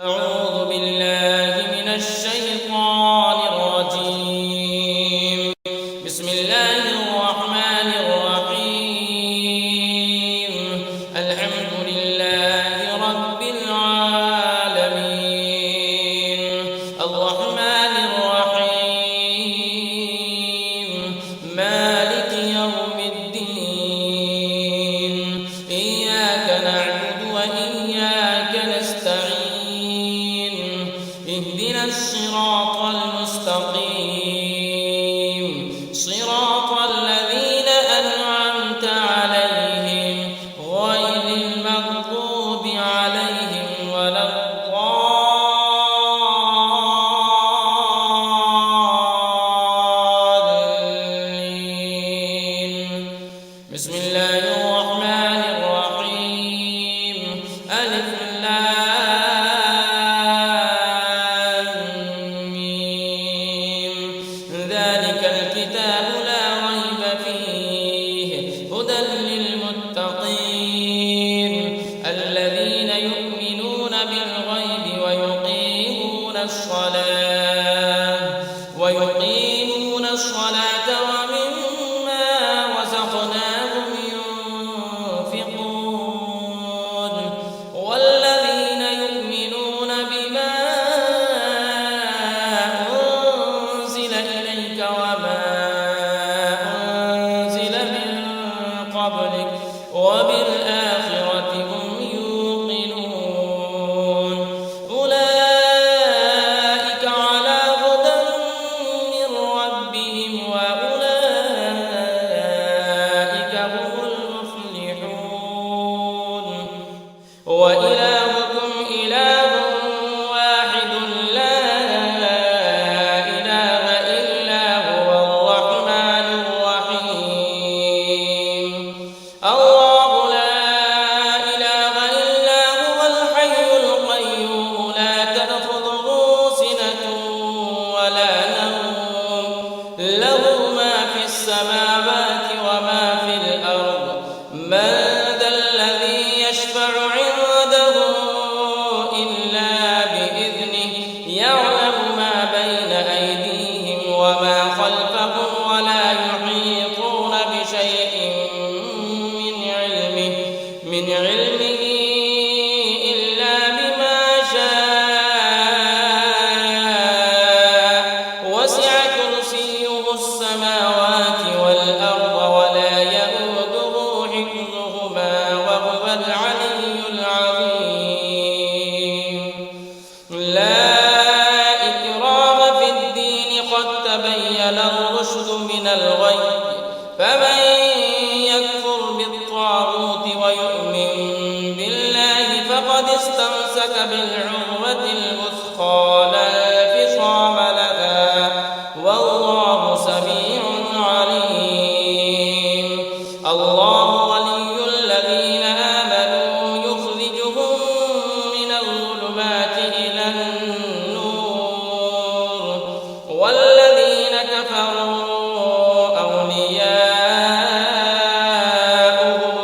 أعوذ بالله من الشيطان الرجيم. بسم الله الرحمن الرحيم. الحمد لله رب العالمين الرحمن الرحيم مالك يوم الدين إياك نعبد وإياك نستعين اهدنا الصراط المستقيم صراط الذين أنعمت عليهم غير المغضوب عليهم ولا الضالين. بسم الله الرحمن الرحيم ألف ذلك الكتاب لا ريب فيه هدى للمتقين الذين يؤمنون بالغيب ويقيمون الصلاة ومما رزقناهم ينفقون والذين يؤمنون بما أنزل إليك وما أنزل من قبلك وبالآخرة هم يوقنون أولئك على هدى من ربهم وأولئك هم المفلحون. وإلهكم إله واحد لا إله إلا هو الرحمن الرحيم الله لا إله إلا هو الحي القيوم لا تأخذه سنة ولا نوم له ما في السماوات وما في الأرض من ذا الذي يشفع عنده إلا بإذنه يعلم ما بين أيديهم وما خلفهم ولا يحيطون بشيء من علمه إلا بما شاء وسع كرسيه السماوات والأرض ولا يئوده حفظهما وهو العلي العظيم. لا إكراه في الدين قد تبين الرشد من الغي فمن يكفر بالطاغوت ويؤمن بالله فقد استمسك بالعروة الوثقى لا انفصام لها والله سميع عليم. الله ولي الذين آمنوا يخرجهم من الظلمات إلى النور والذين كفروا أولياؤهم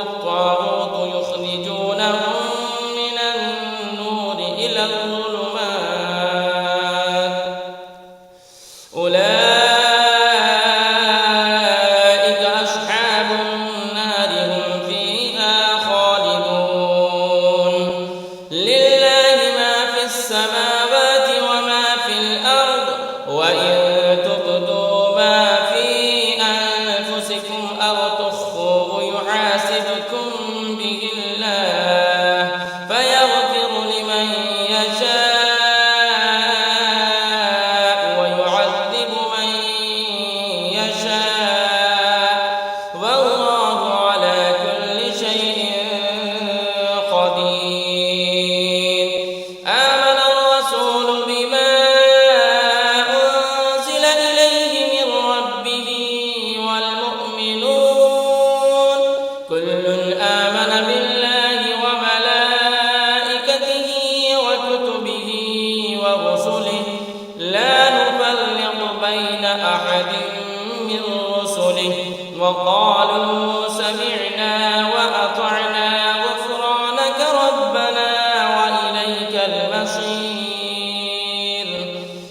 الطاغوت يخرجونهم من النور إلى الظلمات أولئك أصحاب النار هم فيها خالدون. لله ما في السماوات وما في الأرض وإن تبدوا ما في أنفسكم أو تخفوه يحاسبكم به الله فيغفر لمن يشاء ويعذب من يشاء والله على كل شيء قدير. آمن الرسول بما أنزل إليه من ربه والمؤمنون كل آمن بالله وملائكته وكتبه ورسله لا نفرق بين أحد من رسله وقالوا سمعنا وأطعنا غفرانك ربنا وإليك المصير. بشير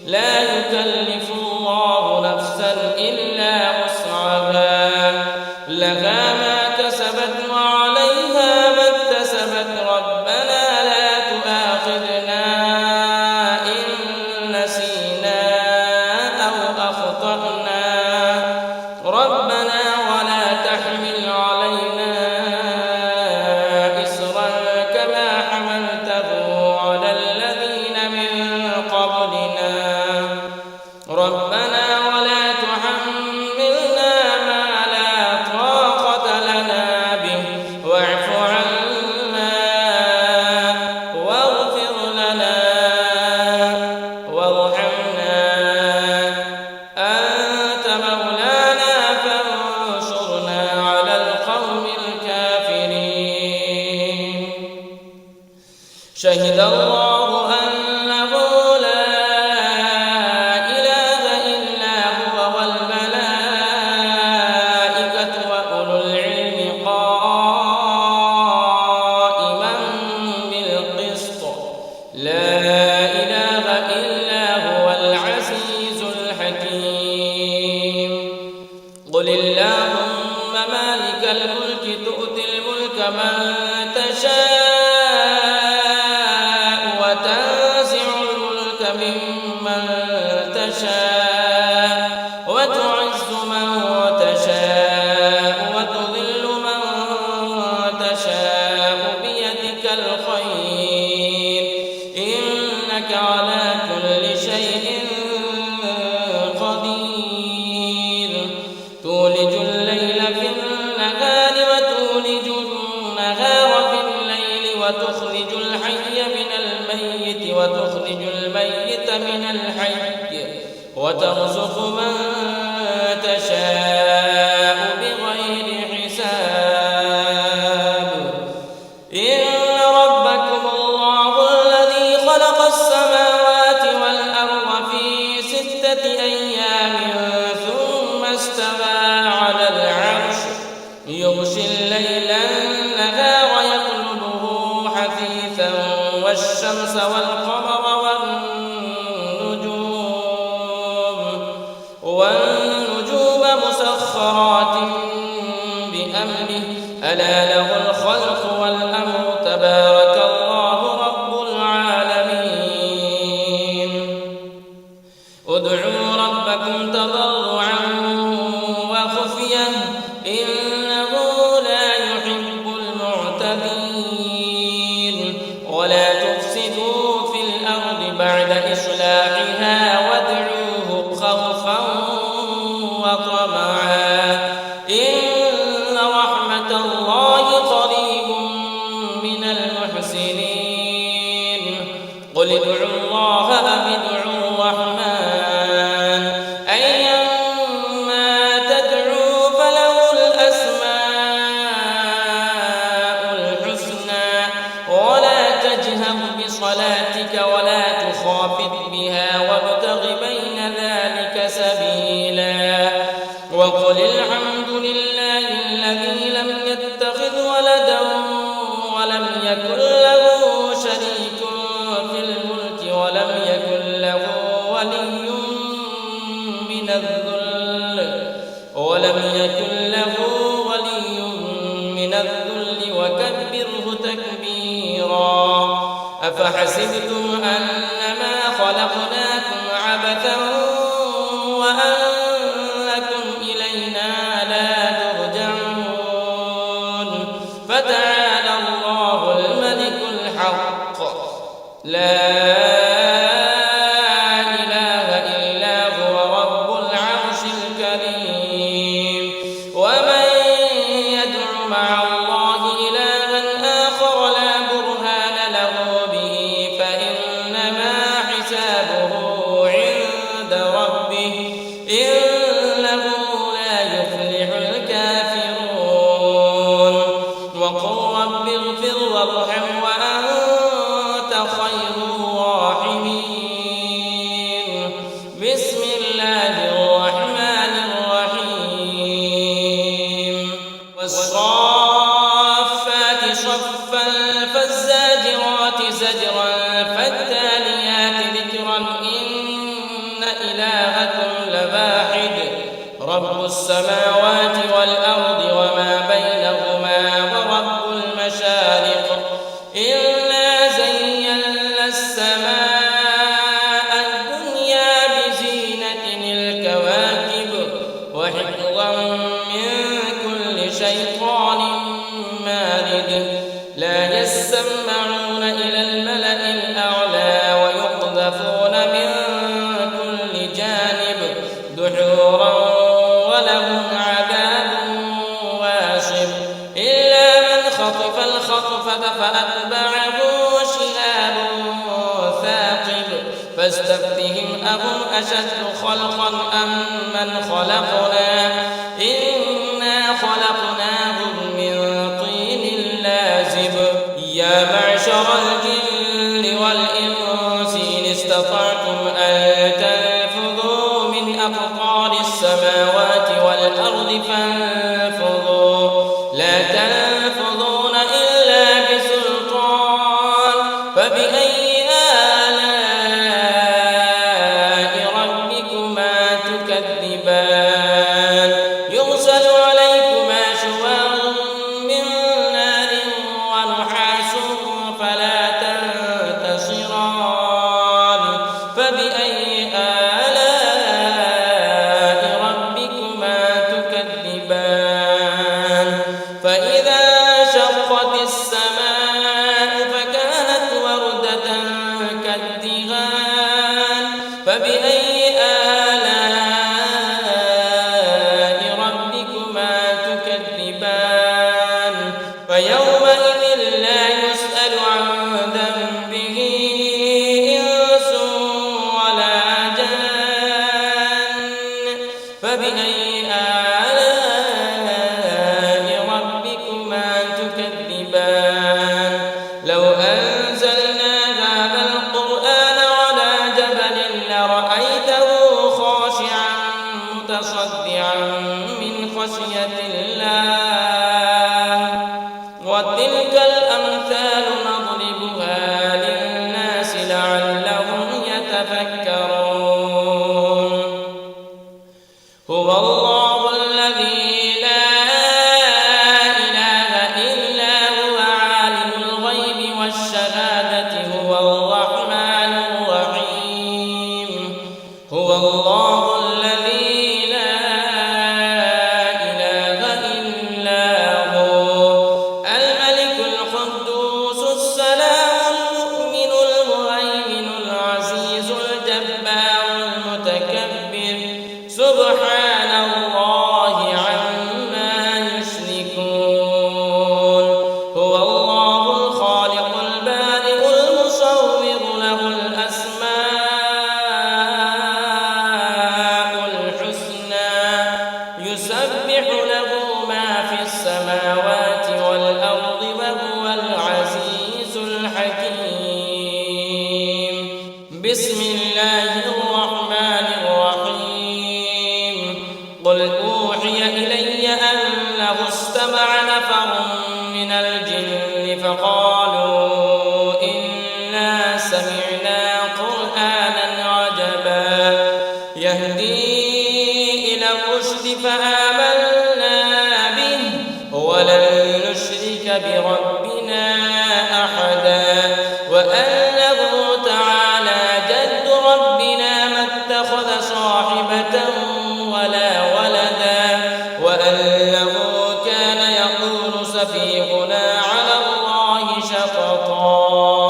لا يكلف الله نفسا إلا وسعها لها ما كسبت وعليها ما اكتسبت ربنا لا تؤاخذنا إن نسينا أو أخطأنا ربنا ولا تحمل علينا إصرا كما حملته على الذين من قبلنا ربنا ولا تحملنا ما لا طاقة لنا به واعف عنا واغفر لنا وارحمنا أنت مولانا فانصرنا على القوم الكافرين شهد الله أنه لا إله إلا هو والملائكة وأولو العلم قائما بالقسط لا إله إلا هو العزيز الحكيم قل اللهم مالك الملك تؤتي الملك من تشاء وتنزع الملك ممن تشاء وتعز من تشاء وتذل من تشاء بيدك الخير إنك على كل شيء قدير تولج الليل في النهار وتولج النهار في الليل وتخرج الحي من الميت وتخرج الميت من الحي وترزق من تشاء بغير حساب إن ربكم الله الذي خلق السماوات والأرض في 6 أيام ثم استوى على العرش يغشي الليل النهار يطلبه حثيثا والشمس والقمر والنجوم مسخرات بأمره ألا له الخلق والأمر تبارك الله رب العالمين ادعوا ربكم تضرعا وخفية إنه لا يحب المعتدين ولا تفسدوا في الأرض بعد إصلاحها وادعوه خوفا وطمعا إن رحمة الله قريب من المحسنين قل ادعوا الله أم ادعوا الرحمن أيما تدعوا فله الأسماء الحسنى ولا تجهر بصلاتك ولا تخافت بها وابتغ بين ذلك سبيلا وقل الحمد لله الذي لم يتخذ ولدا ولم يكن له شريك في الملك ولم يكن له ولي من الذل وكبره تكبيرا أفحسبتم أنما خلقناكم عبثا وأنكم إلينا لا ترجعون فتعالى الله الملك الحق لا إله إلا هو رب العرش الكريم ومن يدع مع الله إلها آخر لا برهان له به فإنما حسابه عند ربه إنه لا يفلح الكافرون وقل رب اغفر وارحم وأنت خير الراحمين رب السماوات والأرض وما بينهما ورب المشارق إنا زينا السماء الدنيا بزينة الكواكب وحفظا من كل شيطان مارد لا يسمعون إلى الملأ الأعلى ويقذفون من كل جانب دحورا ولهم عذاب واصب إلا من خطف الخطفة فأتبعه شهاب ثاقب فاستفتهم أهم أشد خلقا أم من خلقنا إنا خلقناهم من طين لازب يا معشر الجن والإنس إن استطعتم أن تنفذوا من أقطار السماوات والأرض فانفذوا لا تنفذون إلا بسلطان فبأي آلاء ربكما تكذبان يرسل عليكما شواظ من نار ونحاس فلا تنتصران فبأي آلاء ربكما تكذبان فإذا شقت السماء فكانت وردة كالدهان فبأي آلاء ربكما تكذبان فيومئذ لا يسأل عن ذنبه إنس ولا جان فبأي آلاء ربكما تكذبان لو أنزلنا هذا القرآن على جبل لرأيته خاشعا متصدعا من خشية الله وتلك الأمثال نضربها للناس لعلهم يتفكرون هو الله الذي لا إله إلا هو عالم الغيب والشهادة هو الرحمن الرحيم هو الله الذي لا إله إلا هو الملك القدوس السلام المؤمن المهيمن العزيز الجبار المتكبر سبحان الله عما يشركون هو الله الخالق البارئ المصور له الأسماء الحسنى يسبح له ما في السماوات والأرض وهو العزيز الحكيم بسم الله الرحمن الرحيم قل أوحي إلي أنه استمع نفر من الجن فقالوا إنا سمعنا قرآنا عجبا يهدي إلى الرشد فآمنا به ولن نشرك بربنا أحدا وأنه تعالى جد ربنا ما اتخذ صاحبة ولا ولدا وأنه كان يقول سفيهنا على الله شططا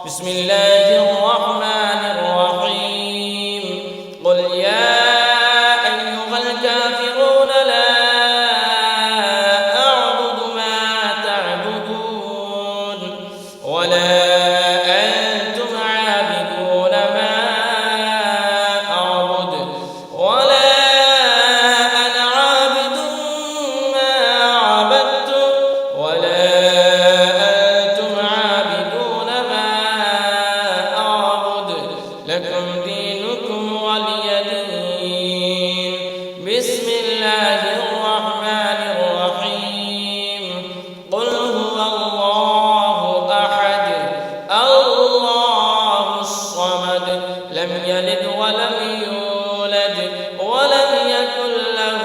بسم الله الرحمن الرحيم قل يا أيها الكافرون لا أعبد ما تعبدون ولا أنتم عابدون ما أعبد ولا أنا عابد ما عبدتم ولا أنتم عابدون ما أعبد لكم دينكم ولي دين بسم الله الرحمن الرحيم قل هو الله أحد الله الصمد لم يلد ولم يولد ولم يكن له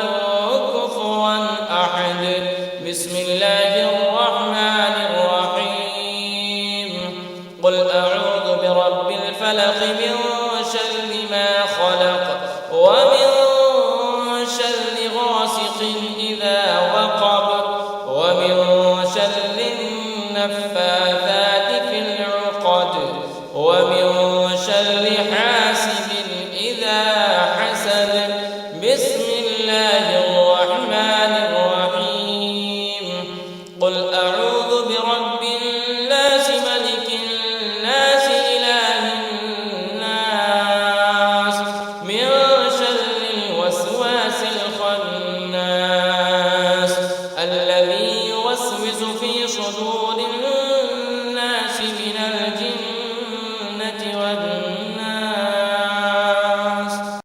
بالفلق من شر ما خلق ومن شر غاسق إذا وقب ومن شر النفاثات في العقد ومن شر